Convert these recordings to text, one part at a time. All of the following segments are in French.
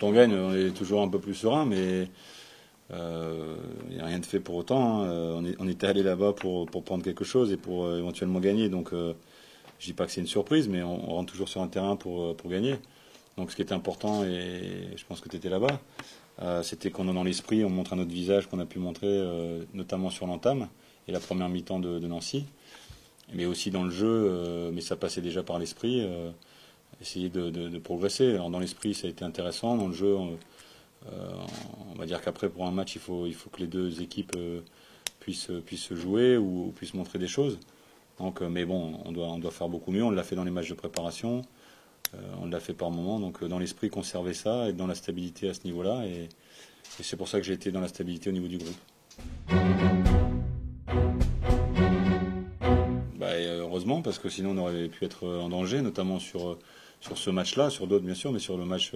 on gagne, on est toujours un peu plus serein, mais il n'y a rien de fait pour autant, hein. On était allé là-bas pour prendre quelque chose et pour éventuellement gagner. Donc, je dis pas que c'est une surprise, mais on rentre toujours sur un terrain pour gagner. Donc, ce qui est important, et je pense que tu étais là-bas, c'était qu'on a dans l'esprit, on montre un autre visage qu'on a pu montrer, notamment sur l'entame et la première mi-temps de Nancy, mais aussi dans le jeu, mais ça passait déjà par l'esprit, essayer de progresser. Alors dans l'esprit, ça a été intéressant, dans le jeu, on va dire qu'après, pour un match, il faut que les deux équipes puissent se jouer ou puissent montrer des choses. Donc, mais bon, on doit faire beaucoup mieux, on l'a fait dans les matchs de préparation. On l'a fait par moment, donc dans l'esprit conserver ça, être dans la stabilité à ce niveau-là, et c'est pour ça que j'ai été dans la stabilité au niveau du groupe. Bah, et heureusement, parce que sinon on aurait pu être en danger, notamment sur ce match-là, sur d'autres bien sûr, mais sur le match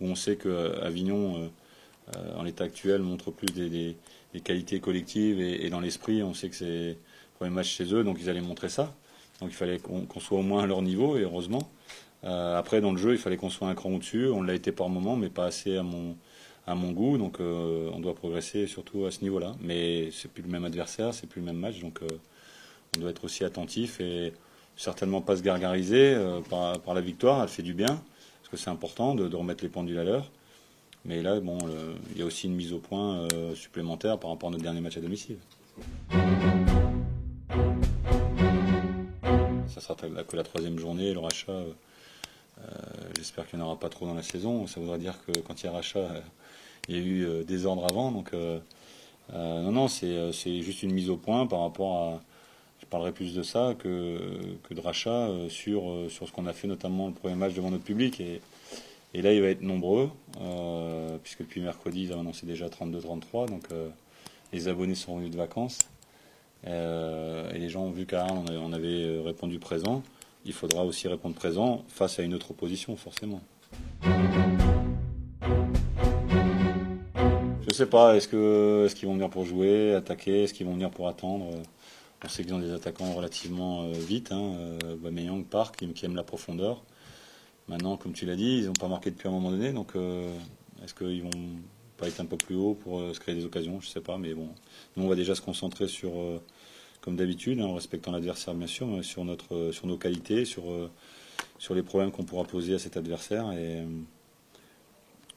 où on sait que Avignon, en l'état actuel, montre plus des qualités collectives, et dans l'esprit, on sait que c'est le premier match chez eux, donc ils allaient montrer ça. Donc il fallait qu'on soit au moins à leur niveau, et heureusement. Après, dans le jeu, il fallait qu'on soit un cran au-dessus. On l'a été par moment, mais pas assez à mon goût. Donc, on doit progresser surtout à ce niveau-là. Mais c'est plus le même adversaire, c'est plus le même match. Donc, on doit être aussi attentif et certainement pas se gargariser par la victoire. Elle fait du bien, parce que c'est important de remettre les pendules à l'heure. Mais là, bon, il y a aussi une mise au point supplémentaire par rapport à notre dernier match à domicile. Ça sera que la troisième journée, le rachat. J'espère qu'il n'y en aura pas trop dans la saison. Ça voudrait dire que quand il y a rachat, il y a eu désordre avant. Donc, non, c'est juste une mise au point par rapport à. Je parlerai plus de ça que de rachat sur ce qu'on a fait, notamment le premier match devant notre public. Et là, il va être nombreux, puisque depuis mercredi, ils ont annoncé déjà 32-33. Donc, les abonnés sont revenus de vacances. Et les gens ont vu qu'Arles, on avait répondu présent. Il faudra aussi répondre présent face à une autre opposition, forcément. Je sais pas, est-ce qu'ils vont venir pour jouer, attaquer, est-ce qu'ils vont venir pour attendre? On sait qu'ils ont des attaquants relativement vite, hein, Aubameyang, Park, qui aiment la profondeur. Maintenant, comme tu l'as dit, ils n'ont pas marqué depuis un moment donné, donc est-ce qu'ils vont pas être un peu plus haut pour se créer des occasions? Je sais pas, mais bon. Nous, on va déjà se concentrer sur, comme d'habitude, hein, en respectant l'adversaire bien sûr, mais sur nos qualités, sur les problèmes qu'on pourra poser à cet adversaire, et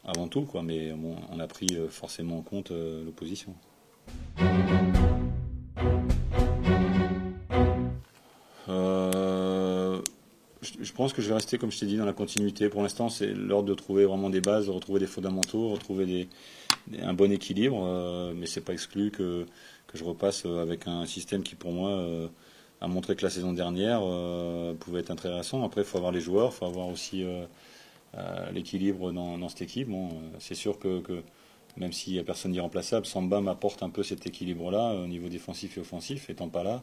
avant tout, quoi. Mais bon, on a pris forcément en compte l'opposition. Je pense que je vais rester, comme je t'ai dit, dans la continuité. Pour l'instant, c'est l'ordre de trouver vraiment des bases, de retrouver des fondamentaux, retrouver un bon équilibre, mais c'est pas exclu que je repasse avec un système qui, pour moi, a montré que la saison dernière pouvait être intéressant. Après, il faut avoir les joueurs, il faut avoir aussi l'équilibre dans cette équipe. Bon, c'est sûr que même s'il n'y a personne d'irremplaçable, Samba m'apporte un peu cet équilibre-là au niveau défensif et offensif, étant pas là.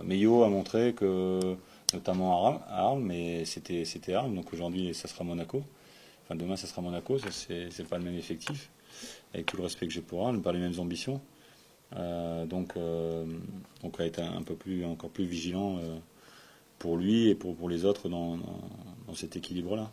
Meio a montré que, notamment à Arles, mais c'était Arles, donc aujourd'hui ça sera Monaco. Enfin, demain ça sera Monaco, c'est pas le même effectif, avec tout le respect que j'ai pour Arles, pas les mêmes ambitions. Donc à être encore plus vigilant pour lui et pour les autres dans cet équilibre-là.